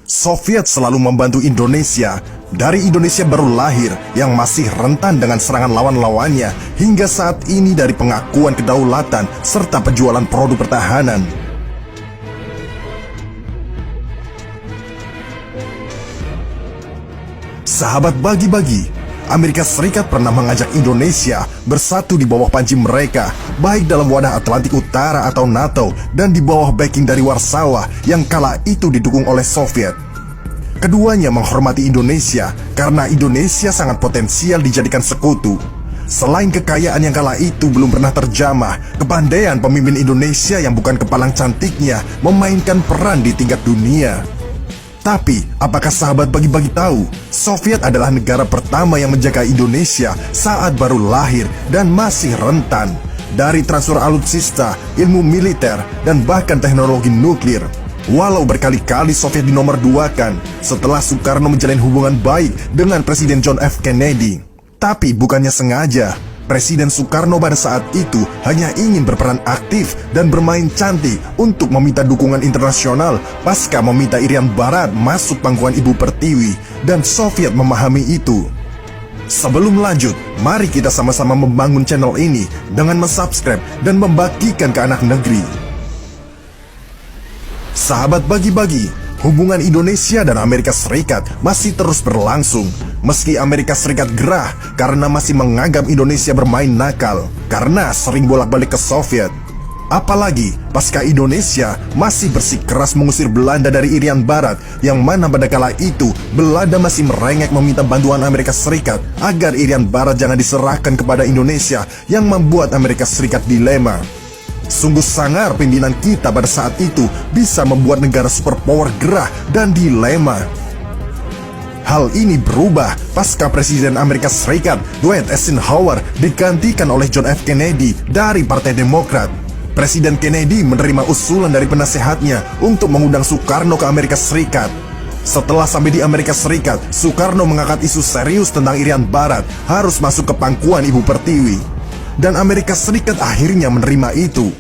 Soviet selalu membantu Indonesia. Dari Indonesia baru lahir yang masih rentan dengan serangan lawan-lawannya hingga saat ini dari pengakuan kedaulatan serta penjualan produk pertahanan. Sahabat bagi-bagi, Amerika Serikat pernah mengajak Indonesia bersatu di bawah panji mereka, baik dalam wadah Atlantik Utara atau NATO dan di bawah backing dari Warsawa yang kala itu didukung oleh Soviet. Keduanya menghormati Indonesia karena Indonesia sangat potensial dijadikan sekutu. Selain kekayaan yang kala itu belum pernah terjamah, kepandaian pemimpin Indonesia yang bukan kepalang cantiknya memainkan peran di tingkat dunia. Tapi, apakah sahabat bagi-bagi tahu, Soviet adalah negara pertama yang menjaga Indonesia saat baru lahir dan masih rentan. Dari transfer alutsista, ilmu militer, dan bahkan teknologi nuklir. Walau berkali-kali Soviet dinomor duakan setelah Soekarno menjalin hubungan baik dengan Presiden John F. Kennedy. Tapi bukannya sengaja, Presiden Soekarno pada saat itu hanya ingin berperan aktif dan bermain cantik untuk meminta dukungan internasional pasca meminta Irian Barat masuk pangkuan Ibu Pertiwi, dan Soviet memahami itu. Sebelum lanjut, mari kita sama-sama membangun channel ini dengan mensubscribe dan membagikan ke anak negeri. Sahabat bagi-bagi, hubungan Indonesia dan Amerika Serikat masih terus berlangsung. Meski Amerika Serikat gerah karena masih menganggap Indonesia bermain nakal karena sering bolak-balik ke Soviet. Apalagi pasca Indonesia masih bersikeras mengusir Belanda dari Irian Barat, yang mana pada kala itu Belanda masih merengek meminta bantuan Amerika Serikat agar Irian Barat jangan diserahkan kepada Indonesia, yang membuat Amerika Serikat dilema. Sungguh sangar pimpinan kita pada saat itu bisa membuat negara superpower gerah dan dilema. Hal ini berubah pasca Presiden Amerika Serikat Dwight Eisenhower digantikan oleh John F. Kennedy dari Partai Demokrat. Presiden Kennedy menerima usulan dari penasehatnya untuk mengundang Soekarno ke Amerika Serikat. Setelah sampai di Amerika Serikat, Soekarno mengangkat isu serius tentang Irian Barat harus masuk ke pangkuan Ibu Pertiwi. Dan Amerika Serikat akhirnya menerima itu.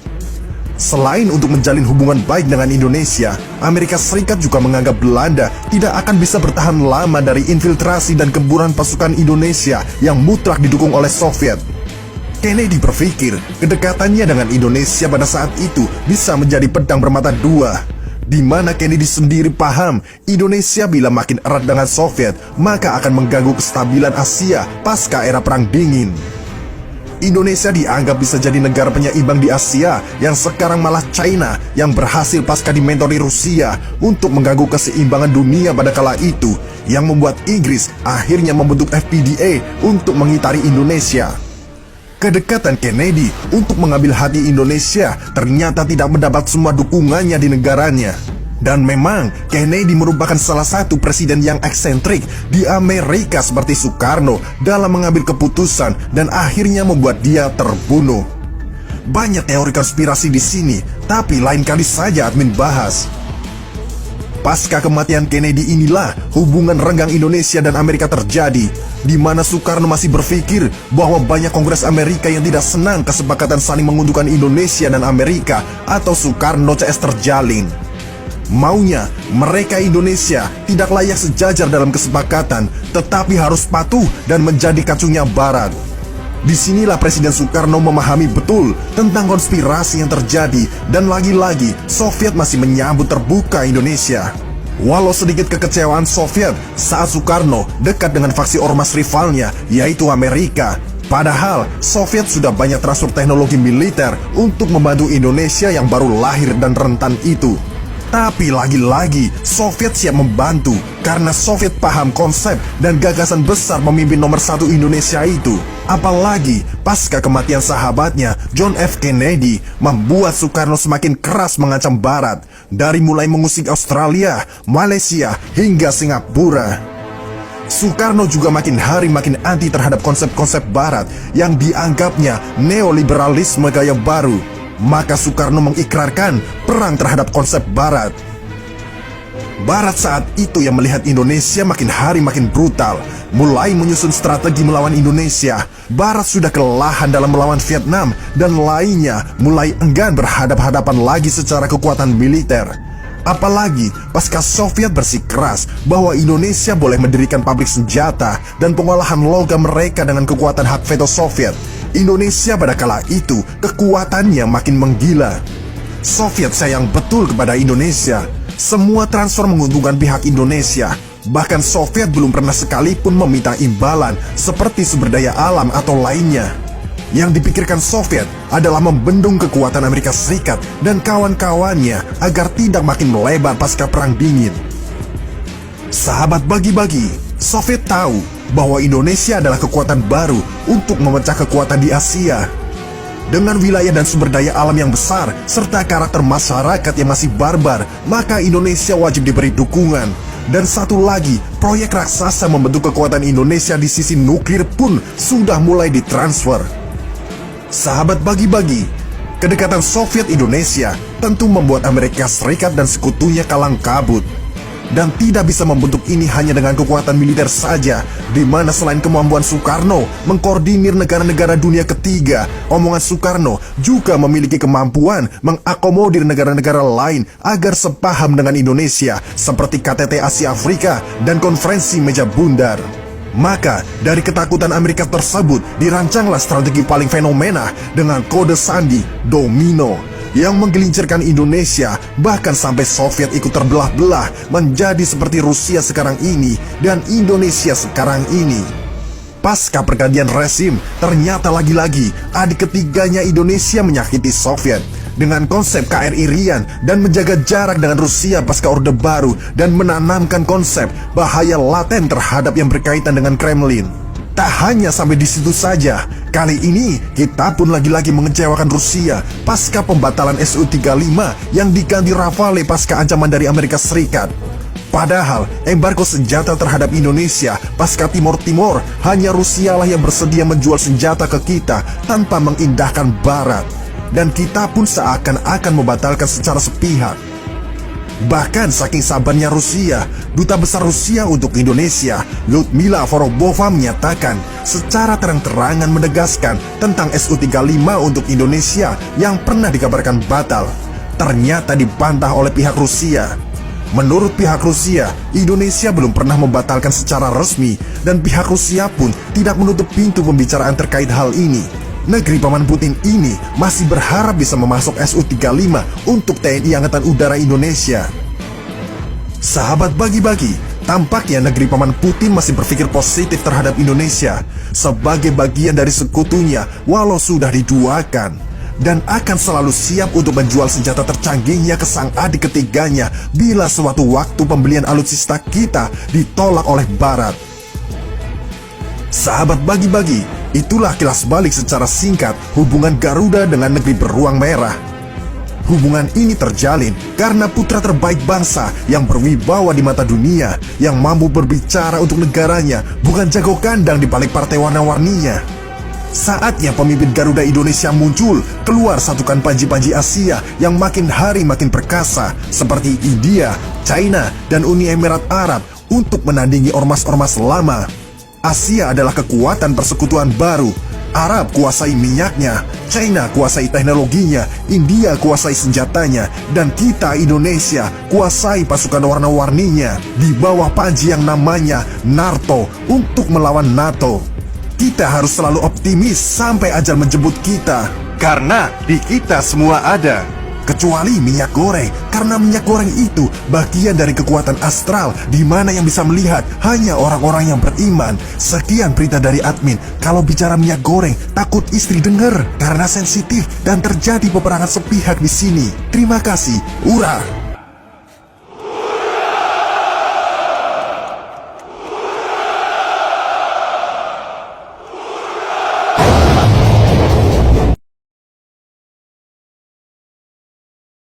Selain untuk menjalin hubungan baik dengan Indonesia, Amerika Serikat juga menganggap Belanda tidak akan bisa bertahan lama dari infiltrasi dan gemburan pasukan Indonesia yang mutlak didukung oleh Soviet. Kennedy berpikir kedekatannya dengan Indonesia pada saat itu bisa menjadi pedang bermata dua, di mana Kennedy sendiri paham Indonesia bila makin erat dengan Soviet maka akan mengganggu kestabilan Asia pasca era Perang Dingin. Indonesia dianggap bisa jadi negara penyeimbang di Asia, yang sekarang malah China yang berhasil pasca dimentori Rusia untuk mengganggu keseimbangan dunia pada kala itu, yang membuat Inggris akhirnya membentuk FPDA untuk mengitari Indonesia. Kedekatan Kennedy untuk mengambil hati Indonesia ternyata tidak mendapat semua dukungannya di negaranya. Dan memang Kennedy merupakan salah satu presiden yang eksentrik di Amerika seperti Soekarno dalam mengambil keputusan dan akhirnya membuat dia terbunuh. Banyak teori konspirasi di sini, tapi lain kali saja admin bahas. Pasca kematian Kennedy inilah hubungan renggang Indonesia dan Amerika terjadi, di mana Soekarno masih berpikir bahwa banyak Kongres Amerika yang tidak senang kesepakatan saling menguntungkan Indonesia dan Amerika atau Soekarno CS terjalin. Maunya mereka Indonesia tidak layak sejajar dalam kesepakatan, tetapi harus patuh dan menjadi kacungnya Barat. Disinilah Presiden Soekarno memahami betul tentang konspirasi yang terjadi, dan lagi-lagi Soviet masih menyambut terbuka Indonesia. Walau sedikit kekecewaan Soviet saat Soekarno dekat dengan faksi ormas rivalnya, yaitu Amerika. Padahal Soviet sudah banyak transfer teknologi militer untuk membantu Indonesia yang baru lahir dan rentan itu. Tapi lagi-lagi Soviet siap membantu karena Soviet paham konsep dan gagasan besar pemimpin nomor satu Indonesia itu. Apalagi pasca kematian sahabatnya John F. Kennedy membuat Soekarno semakin keras mengancam Barat, dari mulai mengusik Australia, Malaysia hingga Singapura. Soekarno juga makin hari makin anti terhadap konsep-konsep Barat yang dianggapnya neoliberalisme gaya baru. Maka Soekarno mengikrarkan perang terhadap konsep Barat. Barat saat itu yang melihat Indonesia makin hari makin brutal, mulai menyusun strategi melawan Indonesia. Barat sudah kelelahan dalam melawan Vietnam dan lainnya mulai enggan berhadap-hadapan lagi secara kekuatan militer. Apalagi pasca Soviet bersikeras bahwa Indonesia boleh mendirikan pabrik senjata dan pengolahan logam mereka dengan kekuatan hak veto Soviet. Indonesia pada kala itu kekuatannya makin menggila. Soviet sayang betul kepada Indonesia. Semua transfer menguntungkan pihak Indonesia. Bahkan Soviet belum pernah sekalipun meminta imbalan seperti sumber daya alam atau lainnya. Yang dipikirkan Soviet adalah membendung kekuatan Amerika Serikat dan kawan-kawannya agar tidak makin melebar pasca Perang Dingin. Sahabat bagi-bagi, Soviet tahu bahwa Indonesia adalah kekuatan baru untuk memecah kekuatan di Asia. Dengan wilayah dan sumber daya alam yang besar, serta karakter masyarakat yang masih barbar, maka Indonesia wajib diberi dukungan. Dan satu lagi, proyek raksasa membentuk kekuatan Indonesia di sisi nuklir pun sudah mulai ditransfer. Sahabat bagi-bagi, kedekatan Soviet-Indonesia tentu membuat Amerika Serikat dan sekutunya kalang kabut. Dan tidak bisa membentuk ini hanya dengan kekuatan militer saja, di mana selain kemampuan Soekarno mengkoordinir negara-negara dunia ketiga, omongan Soekarno juga memiliki kemampuan mengakomodir negara-negara lain agar sepaham dengan Indonesia, seperti KTT Asia Afrika dan Konferensi Meja Bundar. Maka, dari ketakutan Amerika tersebut, dirancanglah strategi paling fenomena dengan kode sandi, domino, yang menggelincirkan Indonesia, bahkan sampai Soviet ikut terbelah-belah menjadi seperti Rusia sekarang ini dan Indonesia sekarang ini. Pasca pergantian rezim, ternyata lagi-lagi adik ketiganya Indonesia menyakiti Soviet dengan konsep KRI Rian dan menjaga jarak dengan Rusia pasca Orde Baru dan menanamkan konsep bahaya laten terhadap yang berkaitan dengan Kremlin. Tak hanya sampai di situ saja, kali ini kita pun lagi-lagi mengecewakan Rusia pasca pembatalan Su-35 yang diganti Rafale pasca ancaman dari Amerika Serikat. Padahal embargo senjata terhadap Indonesia pasca Timor Timur, hanya Rusialah yang bersedia menjual senjata ke kita tanpa mengindahkan Barat. Dan kita pun seakan-akan membatalkan secara sepihak. Bahkan saking sabarnya Rusia, Duta Besar Rusia untuk Indonesia, Lyudmila Vorobova, menyatakan secara terang-terangan menegaskan tentang Su-35 untuk Indonesia yang pernah dikabarkan batal, ternyata dibantah oleh pihak Rusia. Menurut pihak Rusia, Indonesia belum pernah membatalkan secara resmi dan pihak Rusia pun tidak menutup pintu pembicaraan terkait hal ini. Negeri Paman Putin ini masih berharap bisa memasok Su-35 untuk TNI Angkatan Udara Indonesia. Sahabat bagi-bagi, tampaknya negeri Paman Putin masih berpikir positif terhadap Indonesia sebagai bagian dari sekutunya walau sudah diduakan. Dan akan selalu siap untuk menjual senjata tercanggihnya ke sang adik ketiganya bila suatu waktu pembelian alutsista kita ditolak oleh Barat. Sahabat bagi-bagi, itulah kilas balik secara singkat hubungan Garuda dengan negeri beruang merah. Hubungan ini terjalin karena putra terbaik bangsa yang berwibawa di mata dunia, yang mampu berbicara untuk negaranya, bukan jago kandang di balik partai warna-warninya. Saatnya pemimpin Garuda Indonesia muncul, keluar satukan panji-panji Asia yang makin hari makin perkasa seperti India, China, dan Uni Emirat Arab untuk menandingi ormas-ormas lama. Asia adalah kekuatan persekutuan baru. Arab kuasai minyaknya, China kuasai teknologinya, India kuasai senjatanya, dan kita Indonesia kuasai pasukan warna-warninya di bawah panji yang namanya NATO untuk melawan NATO. Kita harus selalu optimis sampai ajal menjemput kita, karena di kita semua ada, kecuali minyak goreng, karena minyak goreng itu bagian dari kekuatan astral di mana yang bisa melihat hanya orang-orang yang beriman. Sekian berita dari admin. Kalau bicara minyak goreng, takut istri dengar karena sensitif dan terjadi peperangan sepihak di sini. Terima kasih. Ura.